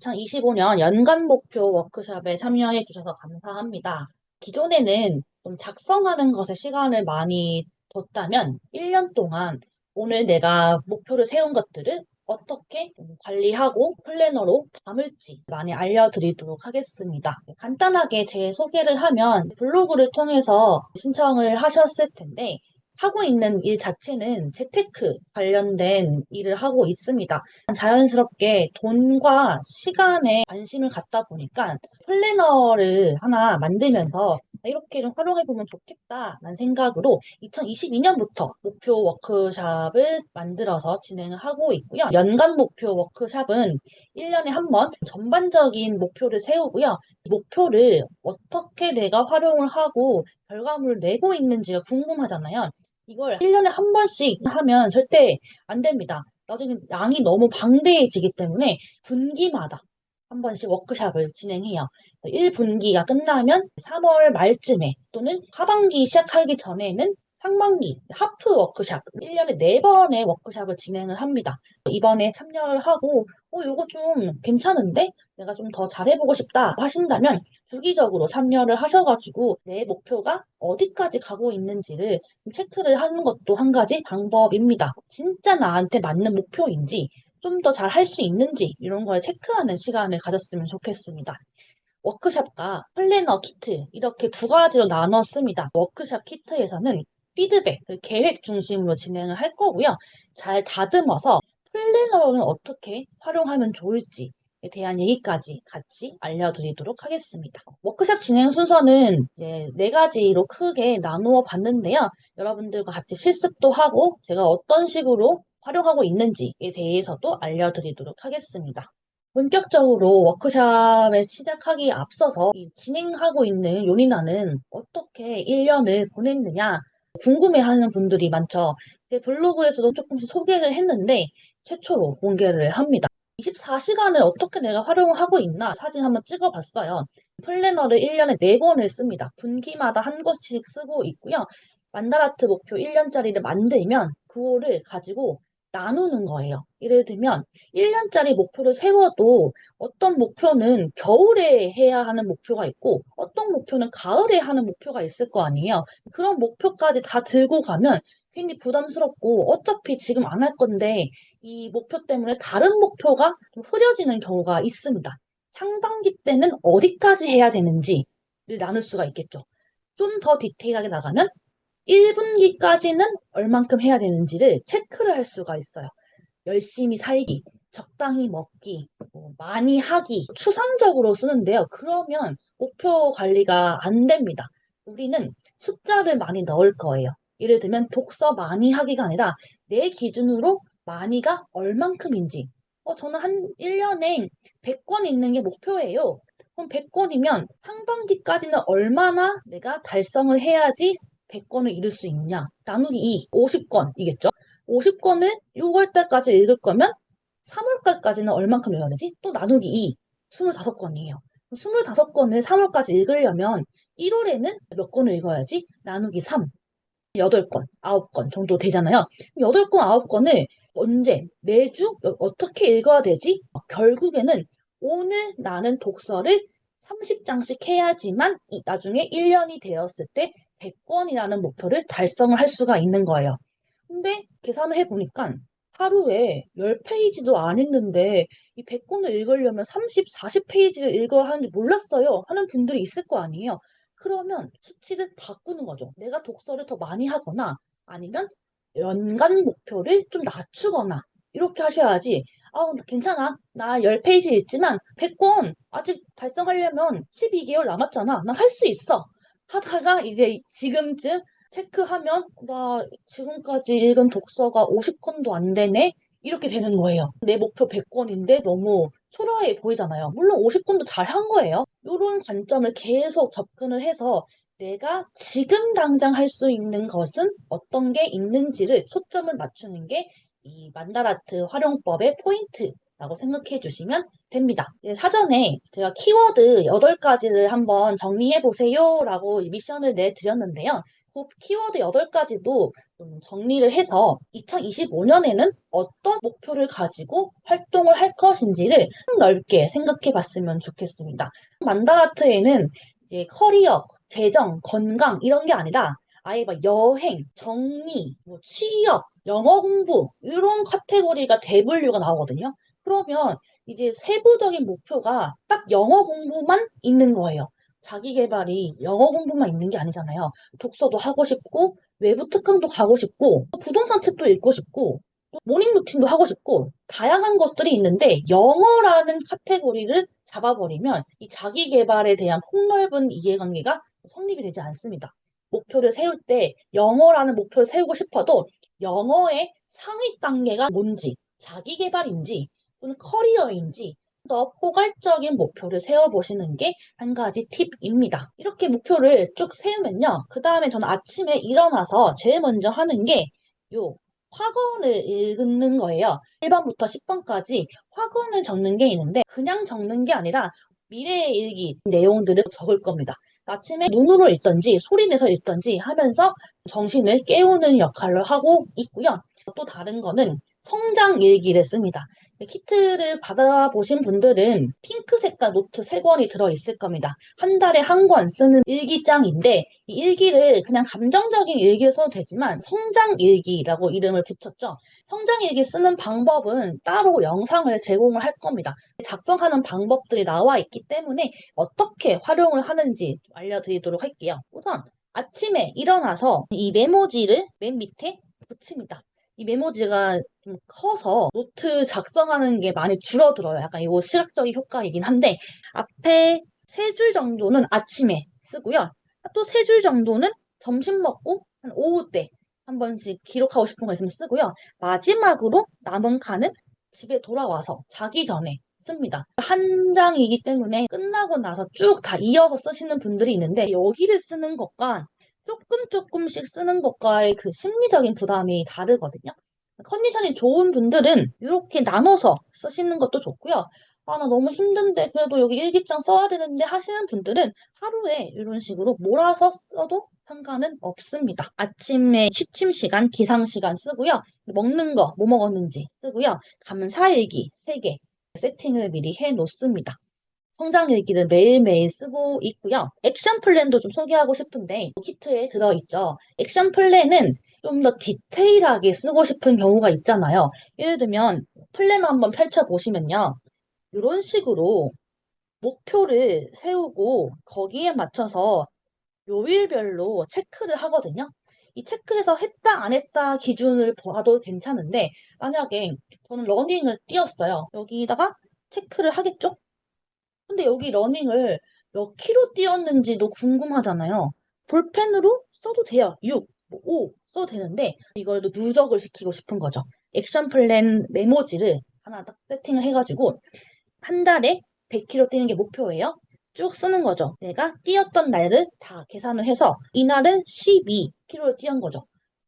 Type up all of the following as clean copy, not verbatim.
2025년 연간 목표 워크숍에 참여해 주셔서 감사합니다. 기존에는 좀 작성하는 것에 시간을 많이 뒀다면 1년 동안 오늘 내가 목표를 세운 것들을 어떻게 좀 관리하고 플래너로 담을지 많이 알려드리도록 하겠습니다. 간단하게 제 소개를 하면 블로그를 통해서 신청을 하셨을 텐데 하고 있는 일 자체는 재테크 관련된 일을 하고 있습니다. 자연스럽게 돈과 시간에 관심을 갖다 보니까 플래너를 하나 만들면서 이렇게 좀 활용해보면 좋겠다라는 생각으로 2022년부터 목표 워크샵을 만들어서 진행을 하고 있고요. 연간 목표 워크샵은 1년에 한 번 전반적인 목표를 세우고요. 목표를 어떻게 내가 활용을 하고 결과물을 내고 있는지가 궁금하잖아요. 이걸 1년에 한 번씩 하면 절대 안 됩니다. 나중에 양이 너무 방대해지기 때문에 분기마다 한 번씩 워크샵을 진행해요. 1분기가 끝나면 3월 말쯤에 또는 하반기 시작하기 전에는 상반기 하프 워크샵 1년에 4번의 워크샵을 진행을 합니다. 이번에 참여를 하고 이거 좀 괜찮은데? 내가 좀 더 잘해보고 싶다 하신다면 주기적으로 참여를 하셔가지고 내 목표가 어디까지 가고 있는지를 체크를 하는 것도 한 가지 방법입니다. 진짜 나한테 맞는 목표인지 좀 더 잘 할 수 있는지 이런 걸 체크하는 시간을 가졌으면 좋겠습니다. 워크샵과 플래너 키트 이렇게 두 가지로 나눴습니다. 워크샵 키트에서는 피드백, 계획 중심으로 진행을 할 거고요. 잘 다듬어서 플래너로는 어떻게 활용하면 좋을지에 대한 얘기까지 같이 알려드리도록 하겠습니다. 워크샵 진행 순서는 이제 4가지로 크게 나누어 봤는데요. 여러분들과 같이 실습도 하고 제가 어떤 식으로 활용하고 있는지에 대해서도 알려드리도록 하겠습니다. 본격적으로 워크숍에 시작하기에 앞서서 이 진행하고 있는 요리나는 어떻게 1년을 보냈느냐 궁금해하는 분들이 많죠. 제 블로그에서도 조금씩 소개를 했는데 최초로 공개를 합니다. 24시간을 어떻게 내가 활용을 하고 있나 사진 한번 찍어봤어요. 플래너를 1년에 4번을 씁니다. 분기마다 한 권씩 쓰고 있고요. 만다라트 목표 1년짜리를 만들면 그거를 가지고 나누는 거예요. 예를 들면 1년짜리 목표를 세워도 어떤 목표는 겨울에 해야 하는 목표가 있고 어떤 목표는 가을에 하는 목표가 있을 거 아니에요. 그런 목표까지 다 들고 가면 괜히 부담스럽고 어차피 지금 안 할 건데 이 목표 때문에 다른 목표가 좀 흐려지는 경우가 있습니다. 상반기 때는 어디까지 해야 되는지를 나눌 수가 있겠죠. 좀 더 디테일하게 나가면 1분기까지는 얼만큼 해야 되는지를 체크를 할 수가 있어요. 열심히 살기, 적당히 먹기, 많이 하기, 추상적으로 쓰는데요. 그러면 목표 관리가 안 됩니다. 우리는 숫자를 많이 넣을 거예요. 예를 들면 독서 많이 하기가 아니라 내 기준으로 많이가 얼만큼인지. 저는 한 1년에 100권 읽는 게 목표예요. 그럼 100권이면 상반기까지는 얼마나 내가 달성을 해야지 100권을 읽을 수 있냐? 나누기 2, 50권이겠죠? 50권을 6월달까지 읽을 거면 3월까지는 얼만큼 읽어야 되지? 또 나누기 2, 25권이에요. 25권을 3월까지 읽으려면 1월에는 몇 권을 읽어야지? 나누기 3, 8권, 9권 정도 되잖아요. 8권, 9권을 언제, 매주 어떻게 읽어야 되지? 결국에는 오늘 나는 독서를 30장씩 해야지만 나중에 1년이 되었을 때 100권이라는 목표를 달성을 할 수가 있는 거예요. 근데 계산을 해보니까 하루에 10페이지도 안 읽는데 이 100권을 읽으려면 30, 40페이지를 읽어야 하는지 몰랐어요. 하는 분들이 있을 거 아니에요. 그러면 수치를 바꾸는 거죠. 내가 독서를 더 많이 하거나 아니면 연간 목표를 좀 낮추거나 이렇게 하셔야지. 괜찮아. 나 10페이지 읽지만 100권 아직 달성하려면 12개월 남았잖아. 난 할 수 있어. 하다가 이제 지금쯤 체크하면 나 지금까지 읽은 독서가 50권도 안 되네? 이렇게 되는 거예요. 내 목표 100권인데 너무 초라해 보이잖아요. 물론 50권도 잘 한 거예요. 이런 관점을 계속 접근을 해서 내가 지금 당장 할 수 있는 것은 어떤 게 있는지를 초점을 맞추는 게 이 만다라트 활용법의 포인트라고 생각해 주시면 됩니다. 사전에 제가 키워드 8가지를 한번 정리해 보세요 라고 미션을 내드렸는데요. 키워드 8가지도 좀 정리를 해서 2025년에는 어떤 목표를 가지고 활동을 할 것인지를 넓게 생각해 봤으면 좋겠습니다. 만다라트에는 이제 커리어, 재정, 건강 이런 게 아니라 아예 막 여행, 정리, 뭐 취업, 영어 공부 이런 카테고리가 대분류가 나오거든요. 그러면 이제 세부적인 목표가 딱 영어 공부만 있는 거예요. 자기 개발이 영어 공부만 있는 게 아니잖아요. 독서도 하고 싶고, 외부 특강도 가고 싶고, 또 부동산 책도 읽고 싶고, 또 모닝 루틴도 하고 싶고, 다양한 것들이 있는데, 영어라는 카테고리를 잡아버리면 이 자기 개발에 대한 폭넓은 이해관계가 성립이 되지 않습니다. 목표를 세울 때 영어라는 목표를 세우고 싶어도 영어의 상위 단계가 뭔지, 자기 개발인지, 또는 커리어인지, 더 포괄적인 목표를 세워보시는 게 한 가지 팁입니다. 이렇게 목표를 쭉 세우면요. 그 다음에 저는 아침에 일어나서 제일 먼저 하는 게 요 확언을 읽는 거예요. 1번부터 10번까지 확언을 적는 게 있는데 그냥 적는 게 아니라 미래의 일기 내용들을 적을 겁니다. 아침에 눈으로 읽던지 소리 내서 읽던지 하면서 정신을 깨우는 역할을 하고 있고요. 또 다른 거는 성장 일기를 씁니다. 키트를 받아보신 분들은 핑크 색깔 노트 3권이 들어있을 겁니다. 한 달에 한 권 쓰는 일기장인데 이 일기를 그냥 감정적인 일기를 써도 되지만 성장 일기라고 이름을 붙였죠. 성장 일기 쓰는 방법은 따로 영상을 제공을 할 겁니다. 작성하는 방법들이 나와 있기 때문에 어떻게 활용을 하는지 알려드리도록 할게요. 우선 아침에 일어나서 이 메모지를 맨 밑에 붙입니다. 이 메모지가 좀 커서 노트 작성하는 게 많이 줄어들어요. 약간 이거 시각적인 효과이긴 한데 앞에 3줄 정도는 아침에 쓰고요. 또 3줄 정도는 점심 먹고 한 오후 때 한 번씩 기록하고 싶은 거 있으면 쓰고요. 마지막으로 남은 칸은 집에 돌아와서 자기 전에 씁니다. 한 장이기 때문에 끝나고 나서 쭉 다 이어서 쓰시는 분들이 있는데 여기를 쓰는 것과 조금씩 쓰는 것과의 그 심리적인 부담이 다르거든요. 컨디션이 좋은 분들은 이렇게 나눠서 쓰시는 것도 좋고요. 아, 나 너무 힘든데 그래도 여기 일기장 써야 되는데 하시는 분들은 하루에 이런 식으로 몰아서 써도 상관은 없습니다. 아침에 취침 시간, 기상 시간 쓰고요. 먹는 거, 뭐 먹었는지 쓰고요. 감사일기 3개 세팅을 미리 해 놓습니다. 성장일기를 매일매일 쓰고 있고요. 액션 플랜도 좀 소개하고 싶은데 키트에 들어있죠. 액션 플랜은 좀 더 디테일하게 쓰고 싶은 경우가 있잖아요. 예를 들면 플래너 한번 펼쳐보시면요. 이런 식으로 목표를 세우고 거기에 맞춰서 요일별로 체크를 하거든요. 이 체크해서 했다 안 했다 기준을 봐도 괜찮은데 만약에 저는 러닝을 뛰었어요. 여기다가 체크를 하겠죠? 근데 여기 러닝을 몇 킬로 뛰었는지도 궁금하잖아요. 볼펜으로 써도 돼요. 6, 5 써도 되는데 이걸 또 누적을 시키고 싶은 거죠. 액션 플랜 메모지를 하나 딱 세팅을 해가지고 한 달에 100킬로 뛰는 게 목표예요. 쭉 쓰는 거죠. 내가 뛰었던 날을 다 계산을 해서 이날은 12킬로를 뛰은 거죠.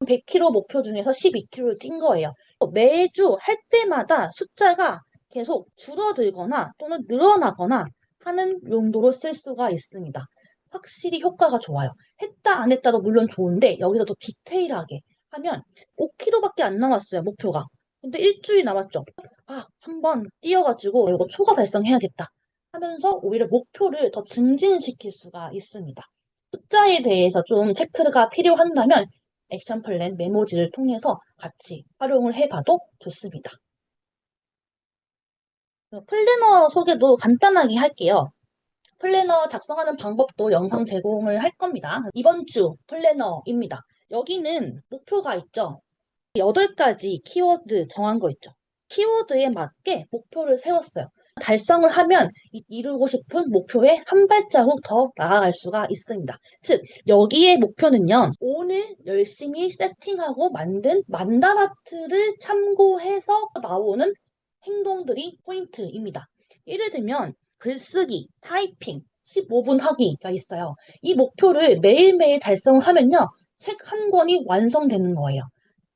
100킬로 목표 중에서 12킬로를 뛴 거예요. 매주 할 때마다 숫자가 계속 줄어들거나 또는 늘어나거나 하는 용도로 쓸 수가 있습니다. 확실히 효과가 좋아요. 했다 안 했다도 물론 좋은데 여기서 더 디테일하게 하면 5km밖에 안 남았어요, 목표가. 근데 일주일 남았죠. 아, 한번 뛰어가지고 이거 초과 달성해야겠다 하면서 오히려 목표를 더 증진시킬 수가 있습니다. 숫자에 대해서 좀 체크가 필요한다면 액션 플랜 메모지를 통해서 같이 활용을 해봐도 좋습니다. 플래너 소개도 간단하게 할게요. 플래너 작성하는 방법도 영상 제공을 할 겁니다. 이번 주 플래너입니다. 여기는 목표가 있죠. 8가지 키워드 정한 거 있죠. 키워드에 맞게 목표를 세웠어요. 달성을 하면 이루고 싶은 목표에 한 발자국 더 나아갈 수가 있습니다. 즉, 여기에 목표는요, 오늘 열심히 세팅하고 만든 만다라트를 참고해서 나오는 행동들이 포인트입니다. 예를 들면, 글쓰기, 타이핑, 15분 하기가 있어요. 이 목표를 매일매일 달성을 하면요, 책 한 권이 완성되는 거예요.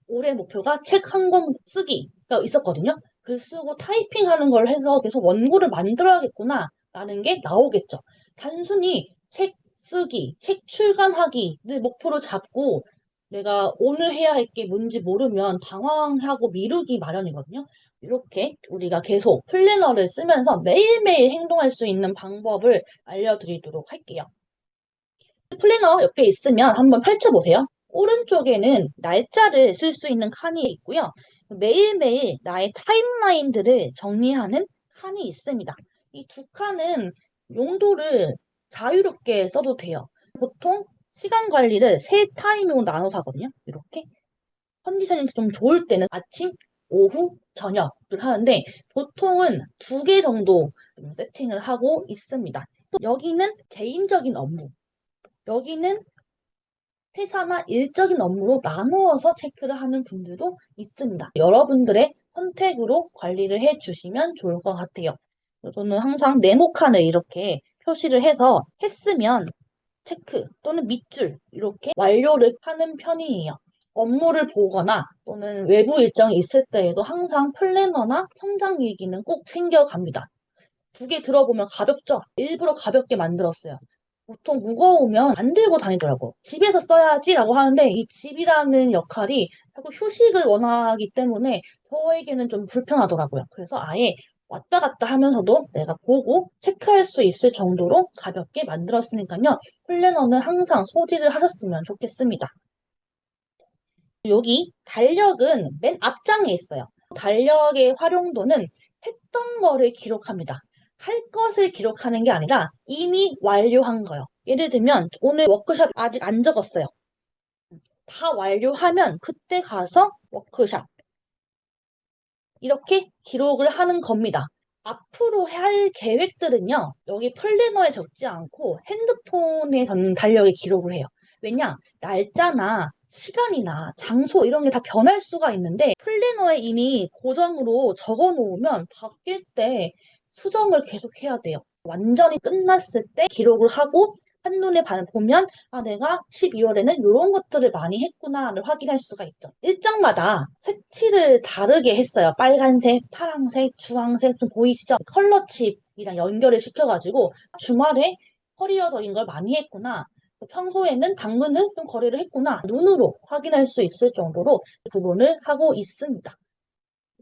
올해 목표가 책 한 권 쓰기가 있었거든요. 글 쓰고 타이핑 하는 걸 해서 계속 원고를 만들어야겠구나 라는 게 나오겠죠. 단순히 책 쓰기, 책 출간하기를 목표로 잡고 내가 오늘 해야 할 게 뭔지 모르면 당황하고 미루기 마련이거든요. 이렇게 우리가 계속 플래너를 쓰면서 매일매일 행동할 수 있는 방법을 알려드리도록 할게요. 플래너 옆에 있으면 한번 펼쳐보세요. 오른쪽에는 날짜를 쓸 수 있는 칸이 있고요. 매일매일 나의 타임라인들을 정리하는 칸이 있습니다. 이 두 칸은 용도를 자유롭게 써도 돼요. 보통 시간 관리를 세 타임으로 나눠서 하거든요. 이렇게. 컨디션이 좀 좋을 때는 아침, 오후, 저녁을 하는데 보통은 두 개 정도 세팅을 하고 있습니다. 또 여기는 개인적인 업무, 여기는 회사나 일적인 업무로 나누어서 체크를 하는 분들도 있습니다. 여러분들의 선택으로 관리를 해주시면 좋을 것 같아요. 저는 항상 네모칸을 이렇게 표시를 해서 했으면 체크 또는 밑줄 이렇게 완료를 하는 편이에요. 업무를 보거나 또는 외부 일정이 있을 때에도 항상 플래너나 성장일기는 꼭 챙겨갑니다. 두 개 들어보면 가볍죠? 일부러 가볍게 만들었어요. 보통 무거우면 안 들고 다니더라고. 집에서 써야지라고 하는데 이 집이라는 역할이 자꾸 휴식을 원하기 때문에 저에게는 좀 불편하더라고요. 그래서 아예 왔다 갔다 하면서도 내가 보고 체크할 수 있을 정도로 가볍게 만들었으니까요. 플래너는 항상 소지를 하셨으면 좋겠습니다. 여기 달력은 맨 앞장에 있어요. 달력의 활용도는 했던 거를 기록합니다. 할 것을 기록하는 게 아니라 이미 완료한 거요. 예를 들면 오늘 워크숍 아직 안 적었어요. 다 완료하면 그때 가서 워크숍 이렇게 기록을 하는 겁니다. 앞으로 할 계획들은요, 여기 플래너에 적지 않고 핸드폰에 저는 달력에 기록을 해요. 왜냐, 날짜나 시간이나 장소 이런 게 다 변할 수가 있는데 플래너에 이미 고정으로 적어 놓으면 바뀔 때 수정을 계속 해야 돼요. 완전히 끝났을 때 기록을 하고 한눈에 보면 아 내가 12월에는 이런 것들을 많이 했구나를 확인할 수가 있죠. 일정마다 색칠을 다르게 했어요. 빨간색, 파란색, 주황색 좀 보이시죠? 컬러칩이랑 연결을 시켜가지고 주말에 커리어적인 걸 많이 했구나. 평소에는 당근을 좀 거래를 했구나. 눈으로 확인할 수 있을 정도로 구분을 하고 있습니다.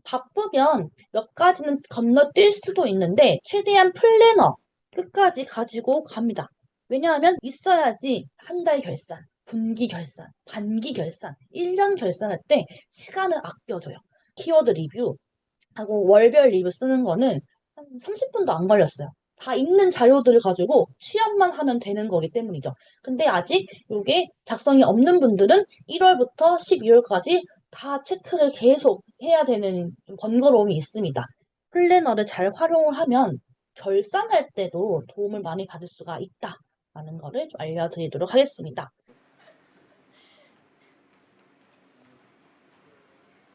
바쁘면 몇 가지는 건너뛸 수도 있는데 최대한 플래너 끝까지 가지고 갑니다. 왜냐하면 있어야지 한 달 결산, 분기 결산, 반기 결산, 1년 결산할 때 시간을 아껴줘요. 키워드 리뷰하고 월별 리뷰 쓰는 거는 한 30분도 안 걸렸어요. 다 있는 자료들을 가지고 취합만 하면 되는 거기 때문이죠. 근데 아직 이게 작성이 없는 분들은 1월부터 12월까지 다 체크를 계속 해야 되는 좀 번거로움이 있습니다. 플래너를 잘 활용을 하면 결산할 때도 도움을 많이 받을 수가 있다라는 거를 좀 알려드리도록 하겠습니다.